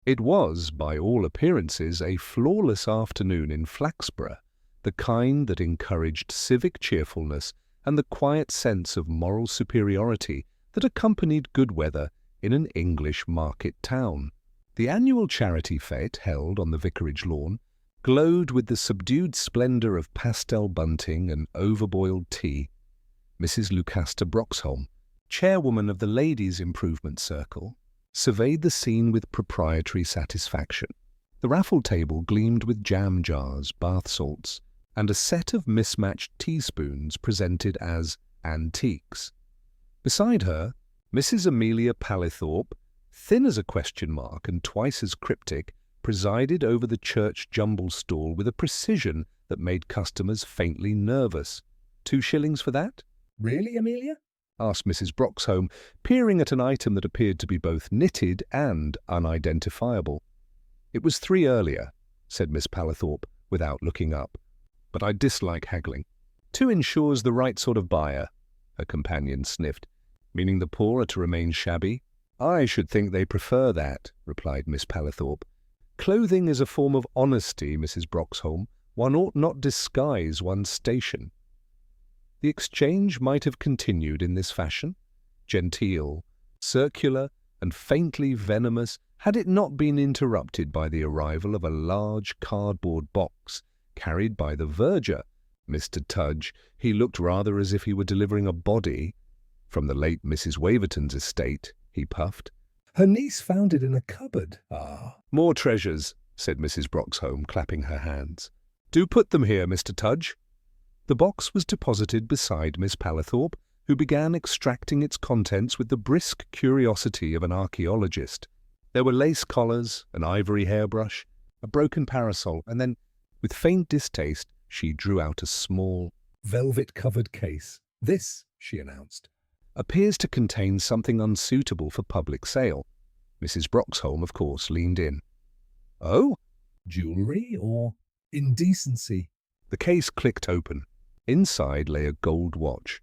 It was, by all appearances, a flawless afternoon in Flaxborough, the kind that encouraged civic cheerfulness and the quiet sense of moral superiority that accompanied good weather in an English market town. The annual charity fete held on the vicarage lawn glowed with the subdued splendour of pastel bunting and overboiled tea. Mrs. Lucasta Broxholm, chairwoman of the Ladies' Improvement Circle, surveyed the scene with proprietary satisfaction. The raffle table gleamed with jam jars, bath salts, and a set of mismatched teaspoons presented as antiques. Beside her, Mrs. Amelia Pallithorpe, thin as a question mark and twice as cryptic, presided over the church jumble stall with a precision that made customers faintly nervous. 2 shillings for that? Really, Amelia? Asked Mrs. Broxholm, peering at an item that appeared to be both knitted and unidentifiable. It was 3 earlier, said Miss Pallithorpe, without looking up. But I dislike haggling. 2 ensures the right sort of buyer, her companion sniffed. Meaning the poor are to remain shabby? I should think they prefer that, replied Miss Pallithorpe. Clothing is a form of honesty, Mrs. Broxholm. One ought not disguise one's station. The exchange might have continued in this fashion, genteel, circular, and faintly venomous, had it not been interrupted by the arrival of a large cardboard box carried by the verger. Mr. Tudge, he looked rather as if he were delivering a body. From the late Mrs. Waverton's estate, he puffed. Her niece found it in a cupboard. Ah. More treasures, said Mrs. Broxholm, clapping her hands. Do put them here, Mr. Tudge. The box was deposited beside Miss Pallithorpe, who began extracting its contents with the brisk curiosity of an archaeologist. There were lace collars, an ivory hairbrush, a broken parasol, and then, with faint distaste, she drew out a small, velvet-covered case. This, she announced, appears to contain something unsuitable for public sale. Mrs. Broxholm, of course, leaned in. Oh? Jewellery or indecency? The case clicked open. Inside lay a gold watch,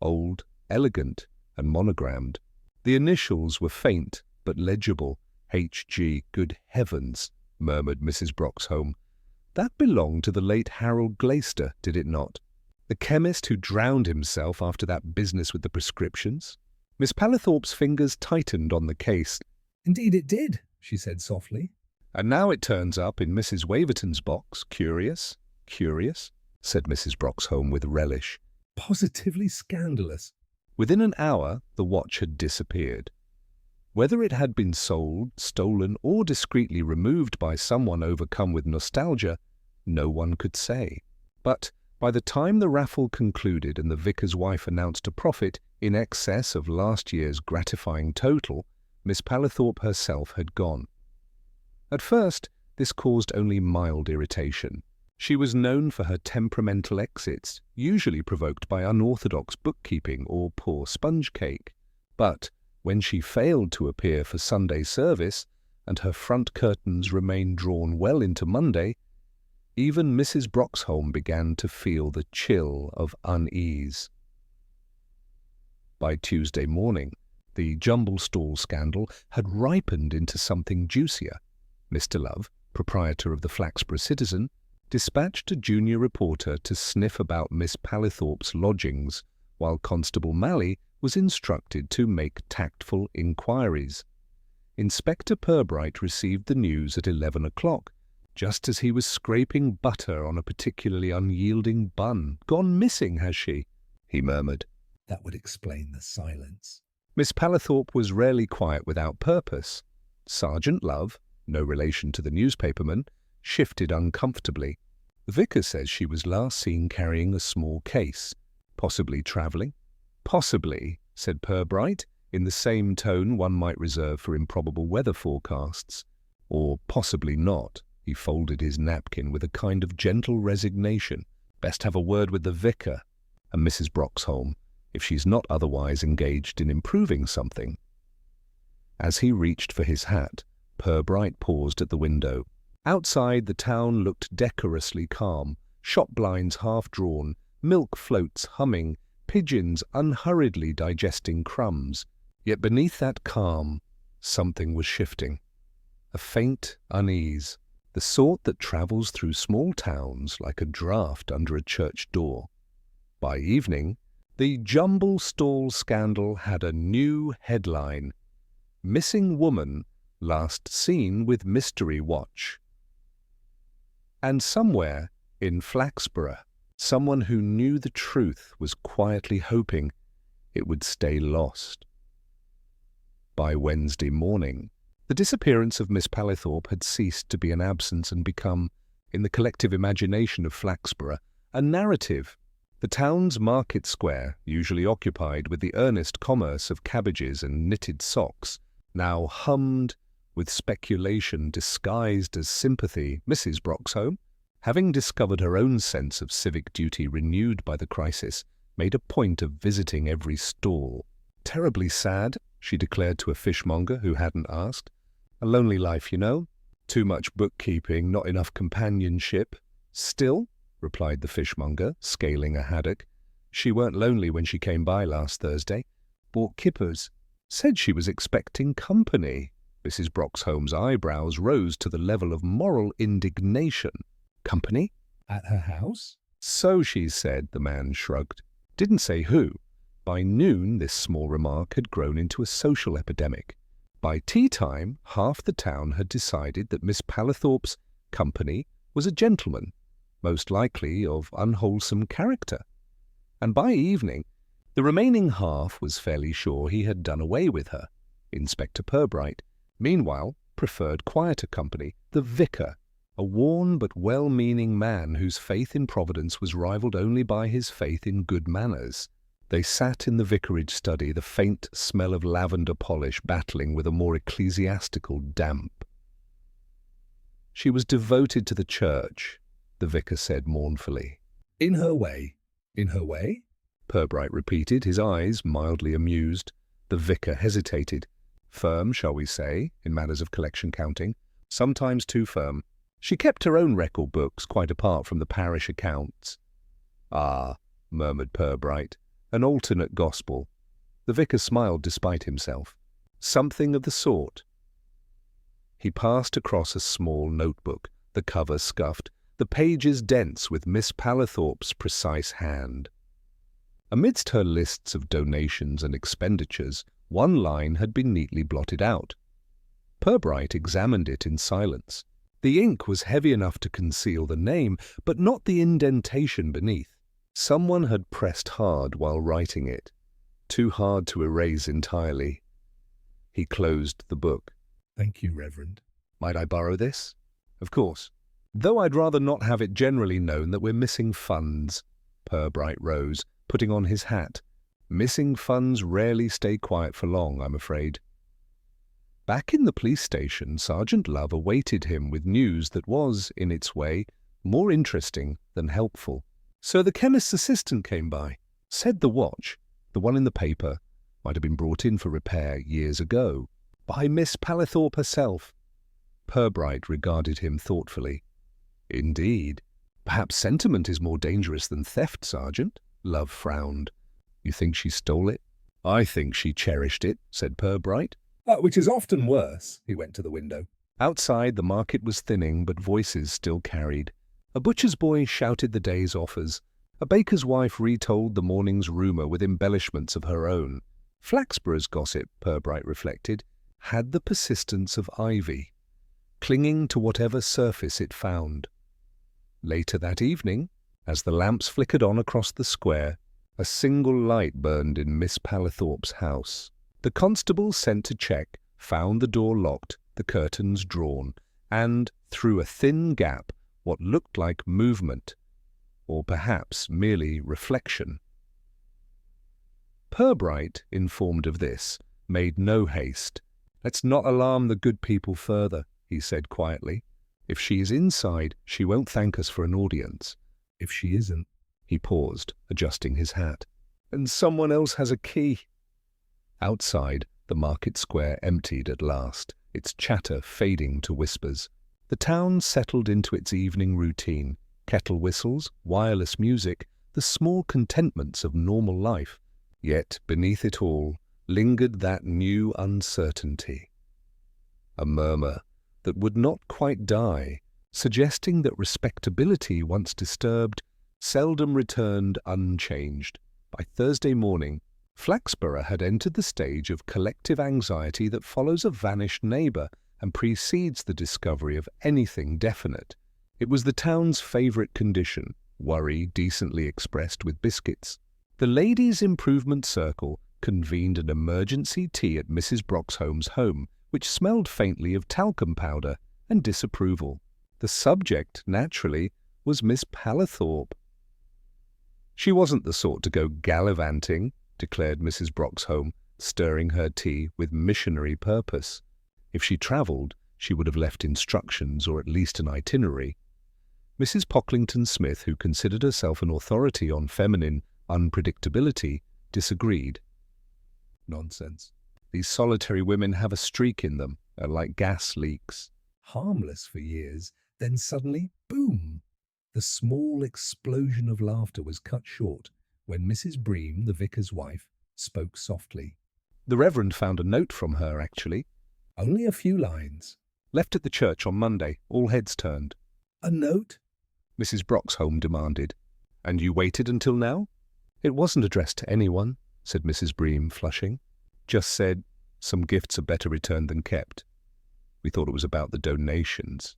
old, elegant, and monogrammed. The initials were faint but legible. H.G. Good heavens, murmured Mrs. Broxholm. That belonged to the late Harold Glaister, did it not? The chemist who drowned himself after that business with the prescriptions? Miss Pallithorpe's fingers tightened on the case. Indeed it did, she said softly. And now it turns up in Mrs. Waverton's box. Curious, curious, said Mrs. Broxholm with relish. Positively scandalous. Within an hour, the watch had disappeared. Whether it had been sold, stolen, or discreetly removed by someone overcome with nostalgia, no one could say. But by the time the raffle concluded and the vicar's wife announced a profit in excess of last year's gratifying total, Miss Pallithorpe herself had gone. At first, this caused only mild irritation. She was known for her temperamental exits, usually provoked by unorthodox bookkeeping or poor sponge cake. But when she failed to appear for Sunday service, and her front curtains remained drawn well into Monday, even Mrs. Broxholm began to feel the chill of unease. By Tuesday morning, the jumble stall scandal had ripened into something juicier. Mr. Love, proprietor of the Flaxborough Citizen, dispatched a junior reporter to sniff about Miss Pallithorpe's lodgings, while Constable Malley was instructed to make tactful inquiries. Inspector Purbright received the news at 11 o'clock, just as he was scraping butter on a particularly unyielding bun. "Gone missing, has she?" he murmured. That would explain the silence. Miss Pallithorpe was rarely quiet without purpose. Sergeant Love, no relation to the newspaperman, shifted uncomfortably. The vicar says she was last seen carrying a small case. Possibly travelling? Possibly, said Purbright, in the same tone one might reserve for improbable weather forecasts. Or possibly not. He folded his napkin with a kind of gentle resignation. Best have a word with the vicar and Mrs. Broxholm, if she's not otherwise engaged in improving something. As he reached for his hat, Purbright paused at the window. Outside, the town looked decorously calm, shop blinds half drawn, milk floats humming, pigeons unhurriedly digesting crumbs. Yet beneath that calm, something was shifting. a faint unease, the sort that travels through small towns like a draught under a church door. By evening, the jumble stall scandal had a new headline: "Missing Woman Last Seen with Mystery Watch." And somewhere in Flaxborough, someone who knew the truth was quietly hoping it would stay lost. By Wednesday morning, the disappearance of Miss Pallithorpe had ceased to be an absence and become, in the collective imagination of Flaxborough, a narrative. The town's market square, usually occupied with the earnest commerce of cabbages and knitted socks, now hummed with speculation disguised as sympathy. Mrs. Broxholm, having discovered her own sense of civic duty renewed by the crisis, made a point of visiting every stall. "Terribly sad," she declared to a fishmonger who hadn't asked. "A lonely life, you know. Too much bookkeeping, not enough companionship." "Still," replied the fishmonger, scaling a haddock, "she weren't lonely when she came by last Thursday. Bought kippers. Said she was expecting company." Mrs. Broxholm's eyebrows rose to the level of moral indignation. "Company? At her house?" "So she said," the man shrugged. "Didn't say who." By noon, this small remark had grown into a social epidemic. By tea-time, half the town had decided that Miss Pallithorpe's company was a gentleman, most likely of unwholesome character. And by evening, the remaining half was fairly sure he had done away with her. Inspector Purbright, meanwhile, preferred quieter company: the vicar, a worn but well-meaning man whose faith in Providence was rivaled only by his faith in good manners. They sat in the vicarage study, the faint smell of lavender polish battling with a more ecclesiastical damp. "She was devoted to the church," the vicar said mournfully. "In her way." "In her way?" Purbright repeated, his eyes mildly amused. The vicar hesitated. "Firm, shall we say, in matters of collection counting. Sometimes too firm. She kept her own record books, quite apart from the parish accounts." "Ah," murmured Purbright, "an alternate gospel." The vicar smiled despite himself. "Something of the sort." He passed across a small notebook, the cover scuffed, the pages dense with Miss Pallithorpe's precise hand. Amidst her lists of donations and expenditures, one line had been neatly blotted out. Purbright examined it in silence. The ink was heavy enough to conceal the name, but not the indentation beneath. Someone had pressed hard while writing it, too hard to erase entirely. He closed the book. "Thank you, Reverend." "Might I borrow this?" "Of course. Though I'd rather not have it generally known that we're missing funds." Purbright rose, putting on his hat. "Missing funds rarely stay quiet for long, I'm afraid." Back in the police station, Sergeant Love awaited him with news that was, in its way, more interesting than helpful. "So the chemist's assistant came by. Said the watch, the one in the paper, might have been brought in for repair years ago, by Miss Pallithorpe herself." Purbright regarded him thoughtfully. "Indeed. Perhaps sentiment is more dangerous than theft, Sergeant." Love frowned. "You think she stole it?" "I think she cherished it," said Purbright. Which is often worse." He went to the window. Outside, the market was thinning, but voices still carried. A butcher's boy shouted the day's offers. A baker's wife retold the morning's rumour with embellishments of her own. Flaxborough's gossip, Purbright reflected, had the persistence of ivy, clinging to whatever surface it found. Later that evening, as the lamps flickered on across the square, a single light burned in Miss Pallithorpe's house. The constable sent to check found the door locked, the curtains drawn, and, through a thin gap, what looked like movement, or perhaps merely reflection. Purbright, informed of this, made no haste. "Let's not alarm the good people further," he said quietly. "If she is inside, she won't thank us for an audience." "If she isn't—" He paused, adjusting his hat. "And someone else has a key." Outside, the market square emptied at last, its chatter fading to whispers. The town settled into its evening routine: kettle whistles, wireless music, the small contentments of normal life. Yet beneath it all lingered that new uncertainty. A murmur, that would not quite die, suggesting that respectability, once disturbed, seldom returned unchanged. By Thursday morning, Flaxborough had entered the stage of collective anxiety that follows a vanished neighbour and precedes the discovery of anything definite. It was the town's favourite condition, worry decently expressed with biscuits. The Ladies' Improvement Circle convened an emergency tea at Mrs. Broxholm's home, which smelled faintly of talcum powder and disapproval. The subject, naturally, was Miss Palathorpe. She wasn't the sort to go gallivanting, declared Mrs. Broxholm, stirring her tea with missionary purpose. If she travelled, she would have left instructions or at least an itinerary. Mrs. Pocklington-Smith, who considered herself an authority on feminine unpredictability, disagreed. Nonsense. These solitary women have a streak in them, like gas leaks. Harmless for years, then suddenly, boom! The small explosion of laughter was cut short when Mrs. Bream, the vicar's wife, spoke softly. The Reverend found a note from her, actually. Only a few lines. Left at the church on Monday, all heads turned. A note? Mrs. Broxholm demanded. And you waited until now? It wasn't addressed to anyone, said Mrs. Bream, flushing. Just said, some gifts are better returned than kept. We thought it was about the donations.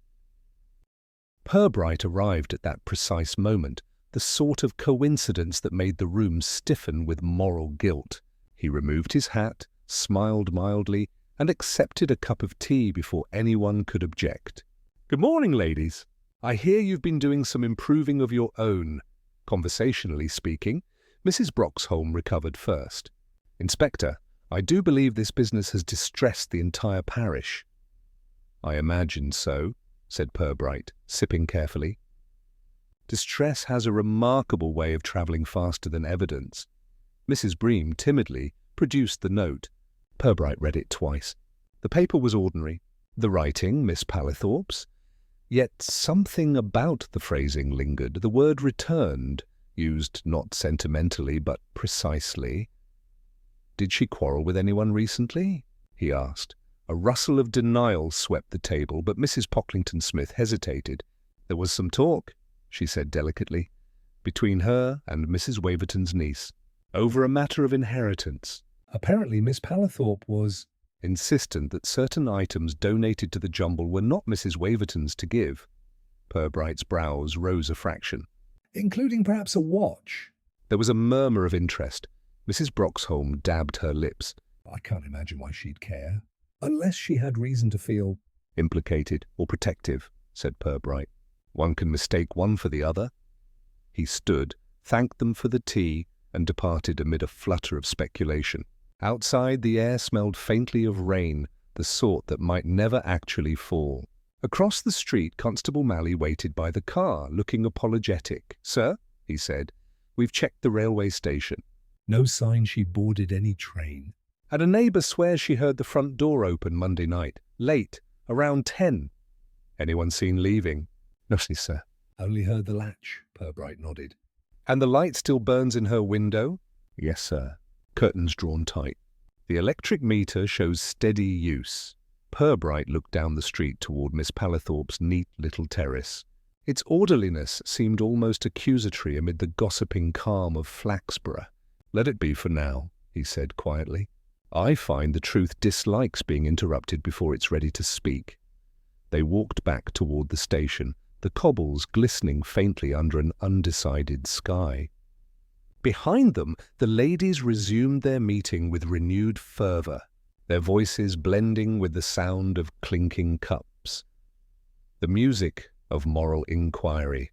Purbright arrived at that precise moment, the sort of coincidence that made the room stiffen with moral guilt. He removed his hat, smiled mildly, and accepted a cup of tea before anyone could object. Good morning, ladies. I hear you've been doing some improving of your own. Conversationally speaking, Mrs. Broxholm recovered first. Inspector, I do believe this business has distressed the entire parish. I imagine so, said Purbright, sipping carefully. Distress has a remarkable way of travelling faster than evidence. Mrs. Bream timidly produced the note. Purbright read it twice. The paper was ordinary, the writing Miss Palathorpe's. Yet something about the phrasing lingered. The word returned, used not sentimentally but precisely. Did she quarrel with anyone recently? He asked. A rustle of denial swept the table, but Mrs. Pocklington-Smith hesitated. There was some talk, she said delicately, between her and Mrs. Waverton's niece, over a matter of inheritance. Apparently Miss Palathorpe was insistent that certain items donated to the jumble were not Mrs. Waverton's to give. Purbright's brows rose a fraction. Including perhaps a watch. There was a murmur of interest. Mrs. Broxholm dabbed her lips. I can't imagine why she'd care. Unless she had reason to feel implicated or protective, said Purbright. One can mistake one for the other. He stood, thanked them for the tea, and departed amid a flutter of speculation. Outside, the air smelled faintly of rain, the sort that might never actually fall. Across the street, Constable Malley waited by the car, looking apologetic. Sir, he said, we've checked the railway station. No sign she boarded any train. And a neighbour swears she heard the front door open Monday night, late, around 10. Anyone seen leaving? No, sir. Only heard the latch, Purbright nodded. And the light still burns in her window? Yes, sir. Curtains drawn tight. The electric meter shows steady use. Purbright looked down the street toward Miss Palathorpe's neat little terrace. Its orderliness seemed almost accusatory amid the gossiping calm of Flaxborough. Let it be for now, he said quietly. I find the truth dislikes being interrupted before it's ready to speak. They walked back toward the station, the cobbles glistening faintly under an undecided sky. Behind them, the ladies resumed their meeting with renewed fervour, their voices blending with the sound of clinking cups, the music of moral inquiry.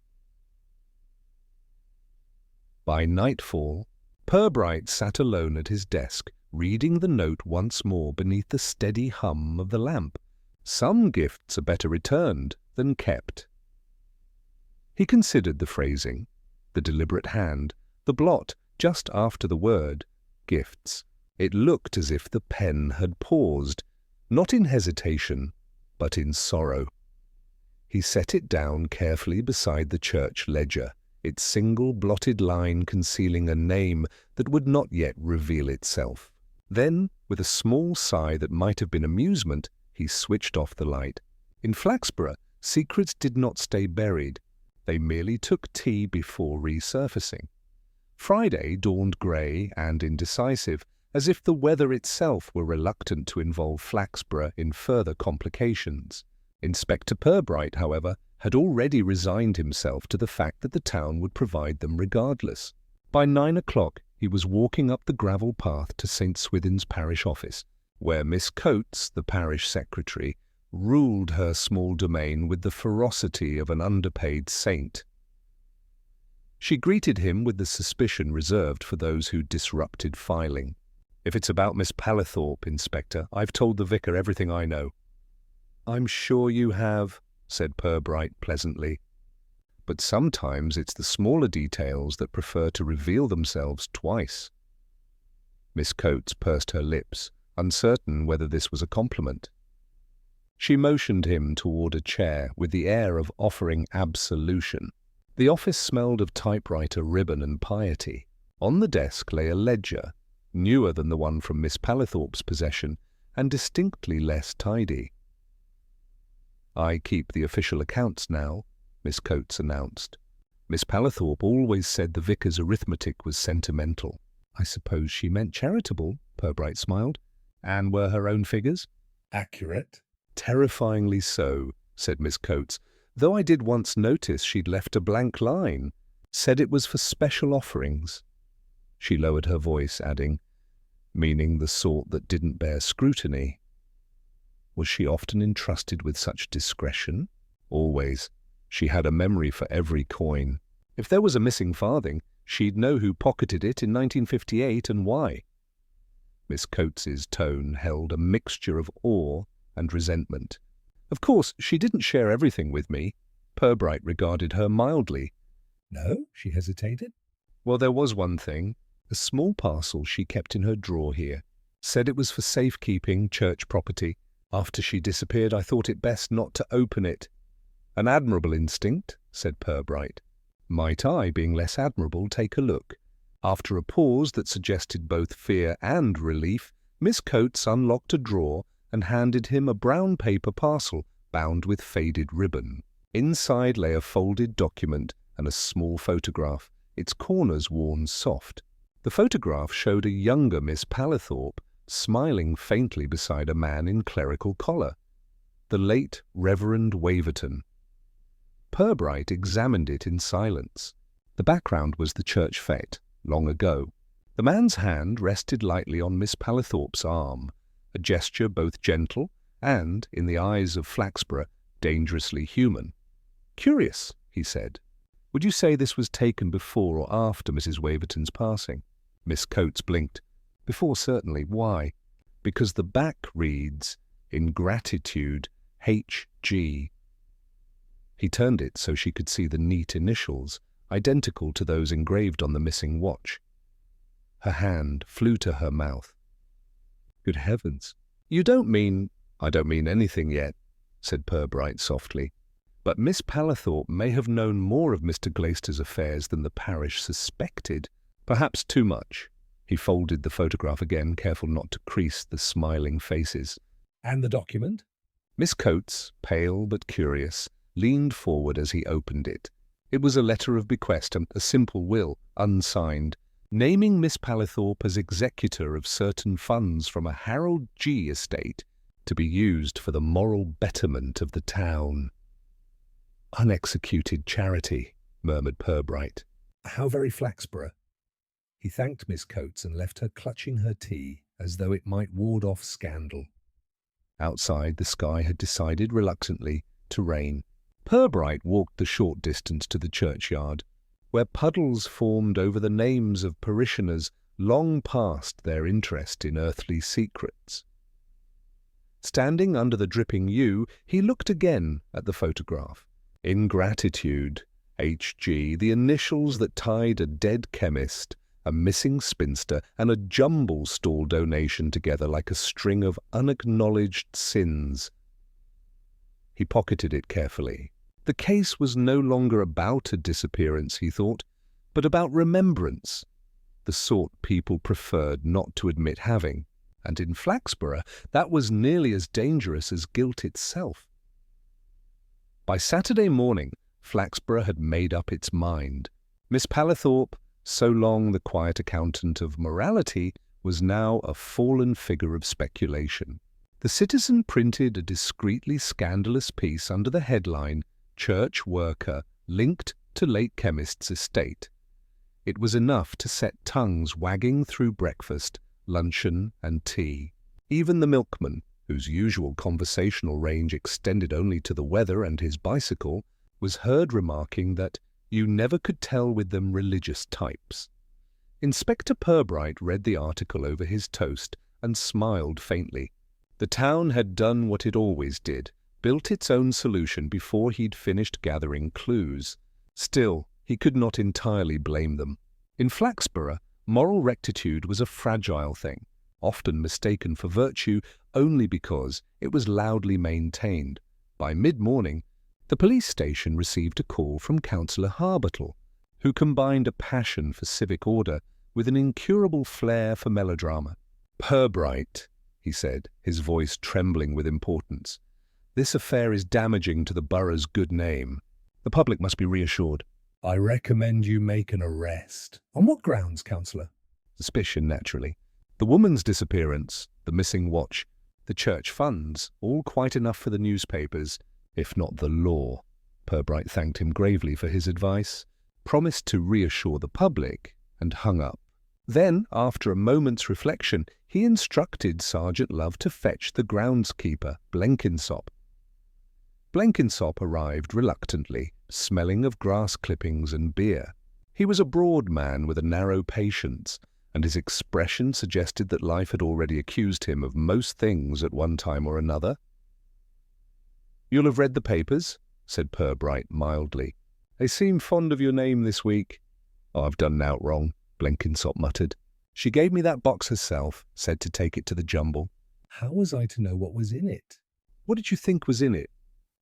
By nightfall, Purbright sat alone at his desk, reading the note once more beneath the steady hum of the lamp. Some gifts are better returned than kept. He considered the phrasing, the deliberate hand, the blot just after the word, gifts. It looked as if the pen had paused, not in hesitation, but in sorrow. He set it down carefully beside the church ledger, its single blotted line concealing a name that would not yet reveal itself. Then, with a small sigh that might have been amusement, he switched off the light. In Flaxborough, secrets did not stay buried. They merely took tea before resurfacing. Friday dawned grey and indecisive, as if the weather itself were reluctant to involve Flaxborough in further complications. Inspector Purbright, however, had already resigned himself to the fact that the town would provide them regardless. By 9 o'clock, he was walking up the gravel path to St. Swithin's parish office, where Miss Coates, the parish secretary, ruled her small domain with the ferocity of an underpaid saint. She greeted him with the suspicion reserved for those who disrupted filing. "If it's about Miss Palathorpe, Inspector, I've told the vicar everything I know." "I'm sure you have," said Purbright pleasantly. "But sometimes it's the smaller details that prefer to reveal themselves twice." Miss Coates pursed her lips, uncertain whether this was a compliment. She motioned him toward a chair with the air of offering absolution. The office smelled of typewriter ribbon and piety. On the desk lay a ledger, newer than the one from Miss Palathorpe's possession, and distinctly less tidy. "I keep the official accounts now," Miss Coates announced. "Miss Palathorpe always said the vicar's arithmetic was sentimental." "I suppose she meant charitable," Purbright smiled. "And were her own figures?" "Accurate." "Terrifyingly so," said Miss Coates, "though I did once notice she'd left a blank line. Said it was for special offerings." She lowered her voice, adding, "Meaning the sort that didn't bear scrutiny." Was she often entrusted with such discretion? Always. She had a memory for every coin. If there was a missing farthing, she'd know who pocketed it in 1958 and why. Miss Coates's tone held a mixture of awe and resentment. "Of course, she didn't share everything with me." Purbright regarded her mildly. "No?" she hesitated. "Well, there was one thing. A small parcel she kept in her drawer here. Said it was for safekeeping, church property. After she disappeared, I thought it best not to open it." "An admirable instinct," said Purbright. "Might I, being less admirable, take a look?" After a pause that suggested both fear and relief, Miss Coates unlocked a drawer and handed him a brown paper parcel bound with faded ribbon. Inside lay a folded document and a small photograph, its corners worn soft. The photograph showed a younger Miss Palathorpe, smiling faintly beside a man in clerical collar. The late Reverend Waverton. Purbright examined it in silence. The background was the church fete, long ago. The man's hand rested lightly on Miss Palathorpe's arm, a gesture both gentle and, in the eyes of Flaxborough, dangerously human. "Curious," he said. "Would you say this was taken before or after Mrs. Waverton's passing?" Miss Coates blinked. "Before, certainly. Why?" "Because the back reads, 'In gratitude, H.G.'" He turned it so she could see the neat initials, identical to those engraved on the missing watch. Her hand flew to her mouth. "Good heavens! You don't mean—" "I don't mean anything yet," said Purbright softly. "But Miss Palathorpe may have known more of Mr. Glaister's affairs than the parish suspected. Perhaps too much." He folded the photograph again, careful not to crease the smiling faces. "And the document?" Miss Coates, pale but curious, leaned forward as he opened it. It was a letter of bequest, a simple will, unsigned, naming Miss Palathorpe as executor of certain funds from a Harold G. estate to be used for the moral betterment of the town. "Unexecuted charity," murmured Purbright. "How very Flaxborough." He thanked Miss Coates and left her clutching her tea as though it might ward off scandal. Outside, the sky had decided reluctantly to rain. Purbright walked the short distance to the churchyard, where puddles formed over the names of parishioners long past their interest in earthly secrets. Standing under the dripping yew, he looked again at the photograph. In gratitude, H.G., the initials that tied a dead chemist, a missing spinster, and a jumble stall donation together like a string of unacknowledged sins. He pocketed it carefully. The case was no longer about a disappearance, he thought, but about remembrance, the sort people preferred not to admit having, and in Flaxborough that was nearly as dangerous as guilt itself. By Saturday morning, Flaxborough had made up its mind. Miss Palathorpe, so long the quiet accountant of morality, was now a fallen figure of speculation. The Citizen printed a discreetly scandalous piece under the headline, "Church Worker Linked to Late Chemist's Estate." It was enough to set tongues wagging through breakfast, luncheon, and tea. Even the milkman, whose usual conversational range extended only to the weather and his bicycle, was heard remarking that you never could tell with them religious types. Inspector Purbright read the article over his toast and smiled faintly. The town had done what it always did, built its own solution before he'd finished gathering clues. Still, he could not entirely blame them. In Flaxborough, moral rectitude was a fragile thing, often mistaken for virtue only because it was loudly maintained. By mid-morning, the police station received a call from Councillor Harbertle, who combined a passion for civic order with an incurable flair for melodrama. "Purbright," he said, his voice trembling with importance. "This affair is damaging to the borough's good name. The public must be reassured." "I recommend you make an arrest." "On what grounds, Councillor?" "Suspicion, naturally. The woman's disappearance, the missing watch, the church funds, all quite enough for the newspapers, if not the law." Purbright thanked him gravely for his advice, promised to reassure the public, and hung up. Then, after a moment's reflection, he instructed Sergeant Love to fetch the groundskeeper, Blenkinsop. Blenkinsop arrived reluctantly, smelling of grass clippings and beer. He was a broad man with a narrow patience, and his expression suggested that life had already accused him of most things at one time or another. "You'll have read the papers," said Purbright mildly. "They seem fond of your name this week." "Oh, I've done naught wrong," Blenkinsop muttered. "She gave me that box herself, said to take it to the jumble." "How was I to know what was in it?" "What did you think was in it?"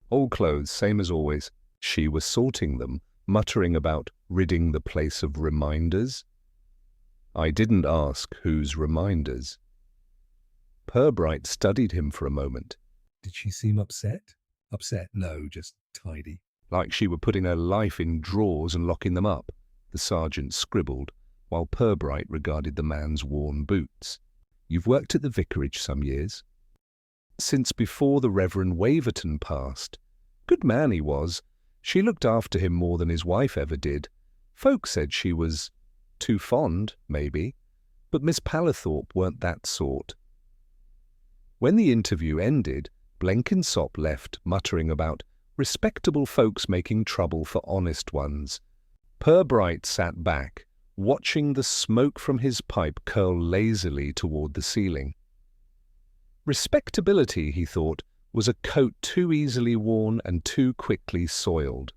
"Old clothes, same as always." She was sorting them, muttering about ridding the place of reminders. "I didn't ask whose reminders." Purbright studied him for a moment. "Did she seem upset?" "Upset? No, just tidy." "Like she were putting her life in drawers and locking them up," the sergeant scribbled, while Purbright regarded the man's worn boots. "You've worked at the vicarage some years?" "Since before the Reverend Waverton passed. Good man he was. She looked after him more than his wife ever did. Folks said she was too fond, maybe, but Miss Palathorpe weren't that sort." When the interview ended, Blenkinsop left, muttering about respectable folks making trouble for honest ones. Purbright sat back, watching the smoke from his pipe curl lazily toward the ceiling. Respectability, he thought, was a coat too easily worn and too quickly soiled.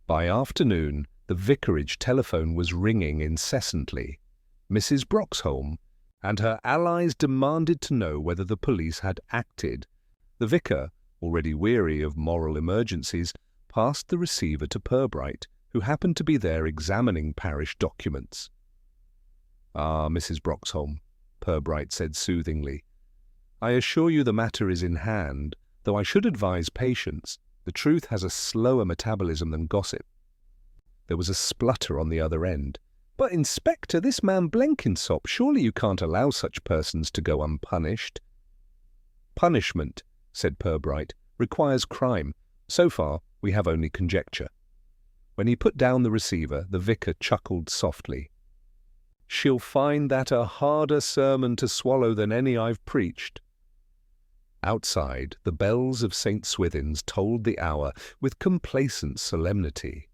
By afternoon, the vicarage telephone was ringing incessantly. Mrs. Broxholm and her allies demanded to know whether the police had acted. The vicar, already weary of moral emergencies, passed the receiver to Purbright, who happened to be there examining parish documents. "Ah, Mrs. Broxholm," Purbright said soothingly, "I assure you the matter is in hand, though I should advise patience. The truth has a slower metabolism than gossip." There was a splutter on the other end. "But, Inspector, this man Blenkinsop, surely you can't allow such persons to go unpunished." "Punishment," said Purbright, "requires crime. So far, we have only conjecture." When he put down the receiver, the vicar chuckled softly. "She'll find that a harder sermon to swallow than any I've preached." Outside, the bells of St. Swithin's tolled the hour with complacent solemnity.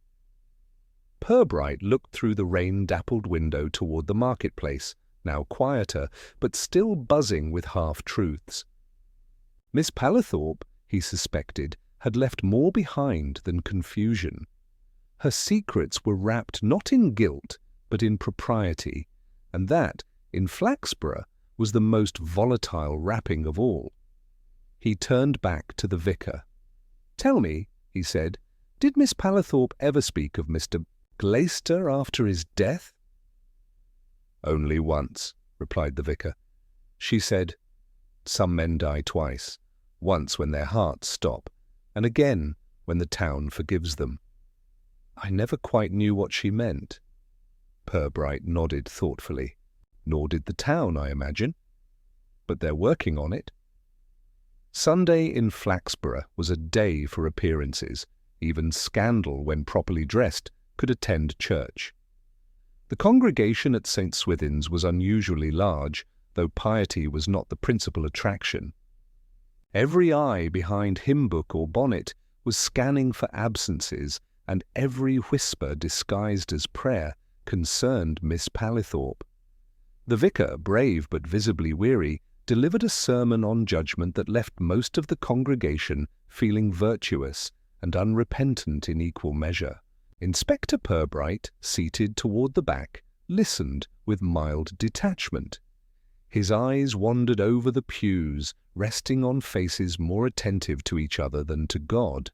Purbright looked through the rain-dappled window toward the marketplace, now quieter, but still buzzing with half-truths. Miss Palathorpe, he suspected, had left more behind than confusion. Her secrets were wrapped not in guilt, but in propriety, and that, in Flaxborough, was the most volatile wrapping of all. He turned back to the vicar. "Tell me," he said, "did Miss Palathorpe ever speak of Mr. Glaister after his death?" "Only once," replied the vicar. "She said, 'Some men die twice, once when their hearts stop, and again when the town forgives them. I never quite knew what she meant. Purbright nodded thoughtfully. Nor did the town, I imagine. But they're working on it. Sunday in Flaxborough was a day for appearances. Even scandal, when properly dressed, could attend church. The congregation at St. Swithin's was unusually large, though piety was not the principal attraction. Every eye behind hymn book or bonnet was scanning for absences, and every whisper disguised as prayer concerned Miss Pallithorpe. The vicar, brave but visibly weary, delivered a sermon on judgment that left most of the congregation feeling virtuous and unrepentant in equal measure. Inspector Purbright, seated toward the back, listened with mild detachment. His eyes wandered over the pews, resting on faces more attentive to each other than to God.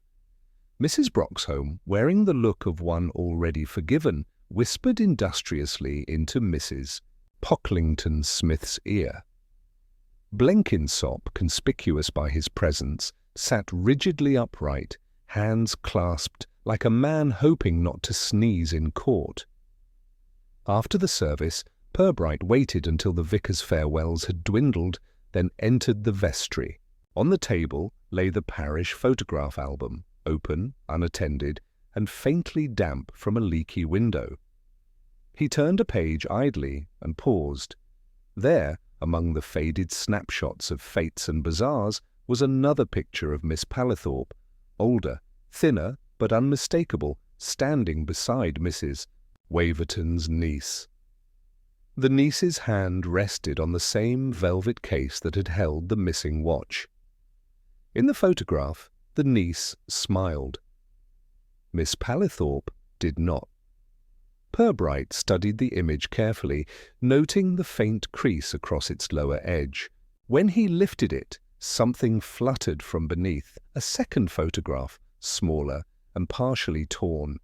Mrs. Broxholm, wearing the look of one already forgiven, whispered industriously into Mrs. Pocklington-Smith's ear. Blenkinsop, conspicuous by his presence, sat rigidly upright, hands clasped, like a man hoping not to sneeze in court. After the service, Purbright waited until the vicar's farewells had dwindled, then entered the vestry. On the table lay the parish photograph album, open, unattended, and faintly damp from a leaky window. He turned a page idly and paused. There, among the faded snapshots of fêtes and bazaars, was another picture of Miss Pallithorpe, older, thinner, but unmistakable, standing beside Mrs. Waverton's niece. The niece's hand rested on the same velvet case that had held the missing watch. In the photograph, the niece smiled. Miss Pallithorpe did not. Purbright studied the image carefully, noting the faint crease across its lower edge. When he lifted it, something fluttered from beneath, a second photograph, smaller and partially torn.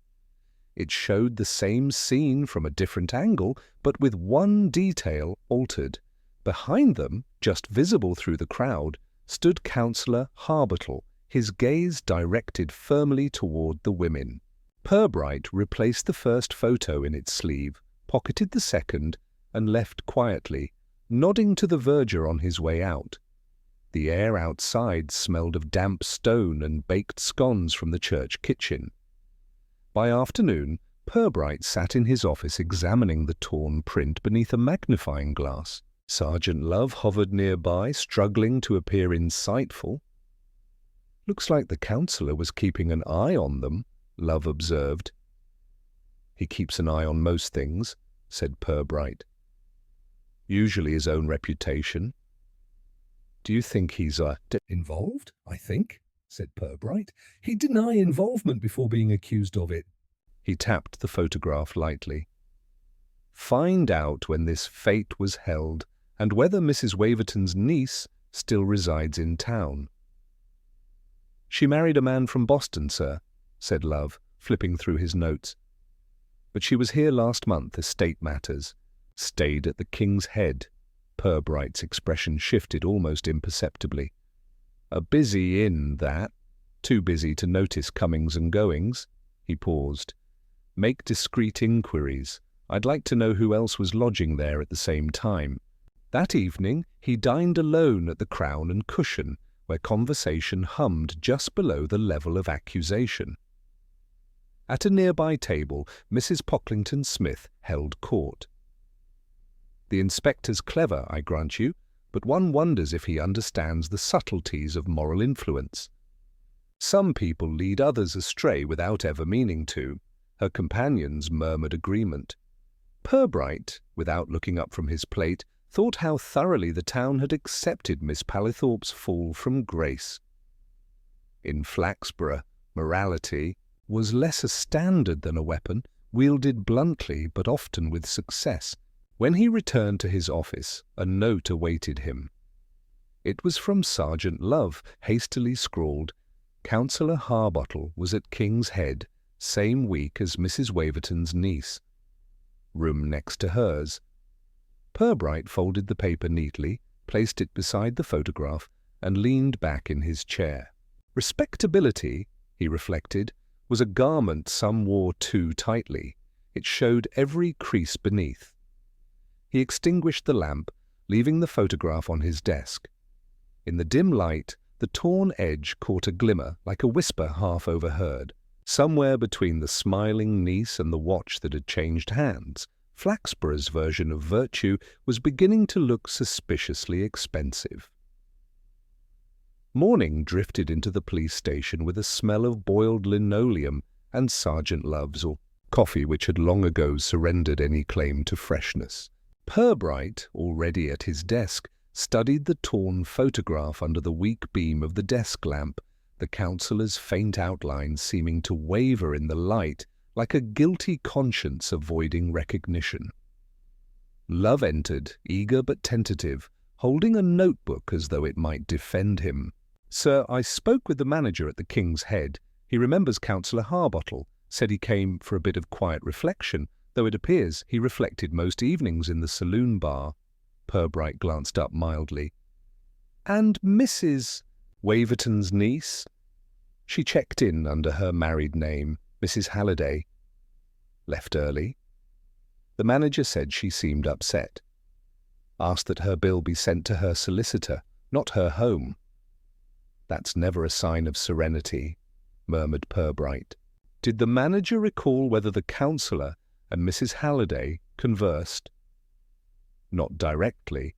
It showed the same scene from a different angle, but with one detail altered. Behind them, just visible through the crowd, stood Councillor Harbottle, his gaze directed firmly toward the women. Purbright replaced the first photo in its sleeve, pocketed the second, and left quietly, nodding to the verger on his way out. The air outside smelled of damp stone and baked scones from the church kitchen. By afternoon, Purbright sat in his office examining the torn print beneath a magnifying glass. Sergeant Love hovered nearby, struggling to appear insightful. "Looks like the councillor was keeping an eye on them," Love observed. "He keeps an eye on most things," said Purbright. "Usually his own reputation. Do you think he's involved, I think," said Purbright. "He'd deny involvement before being accused of it." He tapped the photograph lightly. "Find out when this fete was held and whether Mrs. Waverton's niece still resides in town." "She married a man from Boston, sir," said Love, flipping through his notes. "But she was here last month, estate matters. Stayed at the King's Head." Purbright's expression shifted almost imperceptibly. "A busy inn, that. Too busy to notice comings and goings." He paused. "Make discreet inquiries. I'd like to know who else was lodging there at the same time." That evening he dined alone at the Crown and Cushion, where conversation hummed just below the level of accusation. At a nearby table, Mrs. Pocklington-Smith held court. "The inspector's clever, I grant you, but one wonders if he understands the subtleties of moral influence. Some people lead others astray without ever meaning to." Her companions murmured agreement. Purbright, without looking up from his plate, thought how thoroughly the town had accepted Miss Pallithorpe's fall from grace. In Flaxborough, morality was less a standard than a weapon, wielded bluntly but often with success. When he returned to his office, a note awaited him. It was from Sergeant Love, hastily scrawled, "Councillor Harbottle was at King's Head, same week as Mrs. Waverton's niece. Room next to hers." Purbright folded the paper neatly, placed it beside the photograph, and leaned back in his chair. Respectability, he reflected, was a garment some wore too tightly. It showed every crease beneath. He extinguished the lamp, leaving the photograph on his desk. In the dim light, the torn edge caught a glimmer like a whisper half overheard. Somewhere between the smiling niece and the watch that had changed hands, Flaxborough's version of virtue was beginning to look suspiciously expensive. Morning drifted into the police station with a smell of boiled linoleum and Sergeant Love's, or coffee which had long ago surrendered any claim to freshness. Purbright, already at his desk, studied the torn photograph under the weak beam of the desk lamp, the counsellor's faint outline seeming to waver in the light like a guilty conscience avoiding recognition. Love entered, eager but tentative, holding a notebook as though it might defend him. "Sir, I spoke with the manager at the King's Head. He remembers Councillor Harbottle, said he came for a bit of quiet reflection, though it appears he reflected most evenings in the saloon bar." Purbright glanced up mildly. "And Mrs. Waverton's niece?" "She checked in under her married name, Mrs. Halliday. Left early." The manager said she seemed upset. "Asked that her bill be sent to her solicitor, not her home." "That's never a sign of serenity," murmured Purbright. Did the manager recall whether the counsellor and Mrs. Halliday conversed? Not directly,